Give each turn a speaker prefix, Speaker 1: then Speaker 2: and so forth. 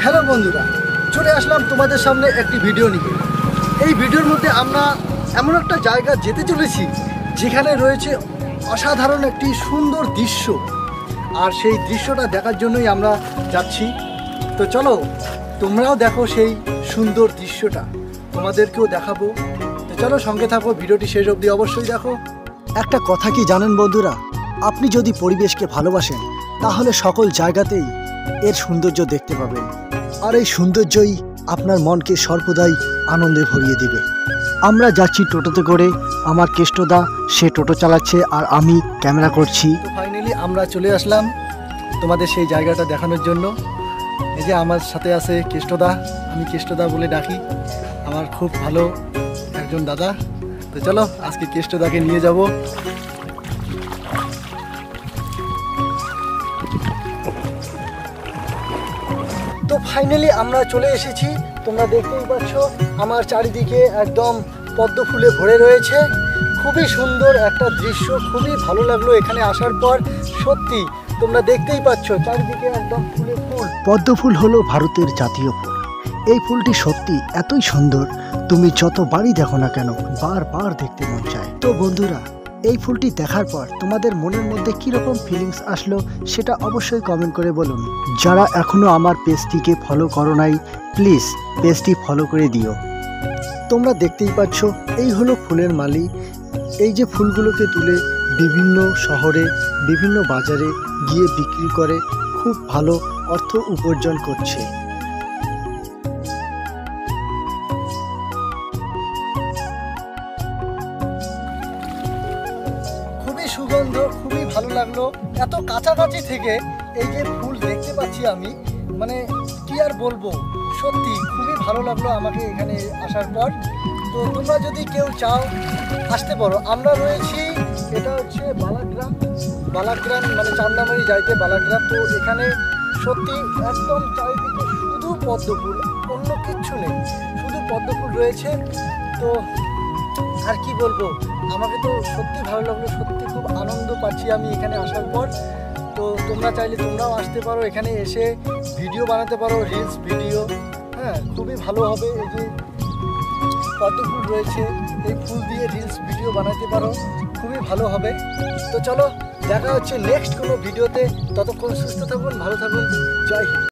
Speaker 1: Hello বন্ধুরা, চলে আসলাম তোমাদের সামনে একটি ভিডিও নিয়ে। এই ভিডিওর মধ্যে আমরা এমন একটা জায়গা যেতে চলেছি যেখানে রয়েছে অসাধারণ একটি সুন্দর দৃশ্য, আর সেই দৃশ্যটা দেখার জন্যই আমরা যাচ্ছি। তো চলো তোমরাও দেখো সেই সুন্দর দৃশ্যটা, তোমাদেরকেও দেখাবো। তো চলো সঙ্গে থাকো, ভিডিওটি শেষ অবধি অবশ্যই দেখো। একটা কথা কি জানেন বন্ধুরা, আপনি যদি পরিবেশকে ভালোবাসেন তাহলে সকল জায়গাতেই এর সৌন্দর্য দেখতে পাবেন, আর এই সৌন্দর্যই আপনার মনকে সর্বদাই আনন্দে ভরিয়ে দিবে। আমরা যাচ্ছি টোটোতে করে, আমার কেষ্টদা সে টোটো চালাচ্ছে আর আমি ক্যামেরা করছি। তো ফাইনালি আমরা চলে আসলাম তোমাদের সেই জায়গাটা দেখানোর জন্য। এই যে আমার সাথে আছে কেষ্টদা, আমি কেষ্টদা বলে ডাকি, আমার খুব ভালো একজন দাদা। তো চলো আজকে কেষ্টদাকে নিয়ে যাব। তো ফাইনালি আমরা চলে এসেছি, তোমরা দেখতেই পাচ্ছ আমার চারিদিকে একদম পদ্ম ফুলে ভরে রয়েছে। খুবই সুন্দর একটা দৃশ্য, খুবই ভালো লাগলো এখানে আসার পর। সত্যি তোমরা দেখতেই পাচ্ছ চারিদিকে একদম ফুলে ফুল। পদ্ম ফুল হলো ভারতের জাতীয় ফুল। এই ফুলটি সত্যি এতই সুন্দর, তুমি যতবারই দেখো না কেন বারবার দেখতে মন চায়। তো বন্ধুরা, এই ফুলটি দেখার পর তোমাদের মনের মধ্যে কীরকম ফিলিংস আসলো সেটা অবশ্যই কমেন্ট করে বলুন। যারা এখনও আমার পেজটিকে ফলো করো নাই, প্লিজ পেজটি ফলো করে দিও। তোমরা দেখতেই পাচ্ছ এই হলো ফুলের মালি। এই যে ফুলগুলোকে তুলে বিভিন্ন শহরে বিভিন্ন বাজারে গিয়ে বিক্রি করে খুব ভালো অর্থ উপার্জন করছে। সুগন্ধ খুবই ভালো লাগলো, এত কাছাকাছি থেকে এই যে ফুল দেখতে পাচ্ছি আমি, মানে কি আর বলবো, সত্যি খুবই ভালো লাগলো আমাকে এখানে আসার পর। তো তোমরা যদি কেউ চাও আসতে পারো। আমরা রয়েছি, এটা হচ্ছে বালাগ্রাম মানে চান্দামারি যাইতে বালাগ্রাম। তো এখানে সত্যি একদম চারিদিকে শুধু পদ্ম ফুল, অন্য কিচ্ছু নেই, শুধু পদ্ম ফুল রয়েছে। তো আর কি বলবো, আমাকে তো সত্যি ভালো লাগলো, সত্যি খুব আনন্দ পাচ্ছি আমি এখানে আসার পর। তো তোমরা চাইলে তোমরাও আসতে পারো, এখানে এসে ভিডিও বানাতে পারো, রিলস ভিডিও। হ্যাঁ, খুবই ভালো হবে। এই যে পদ্ম ফুল রয়েছে, এই ফুল দিয়ে রিলস ভিডিও বানাতে পারো, খুবই ভালো হবে। তো চলো দেখা হচ্ছে নেক্সট কোনো ভিডিওতে, ততক্ষণ সুস্থ থাকুন, ভালো থাকুন, জয় হিন্দ।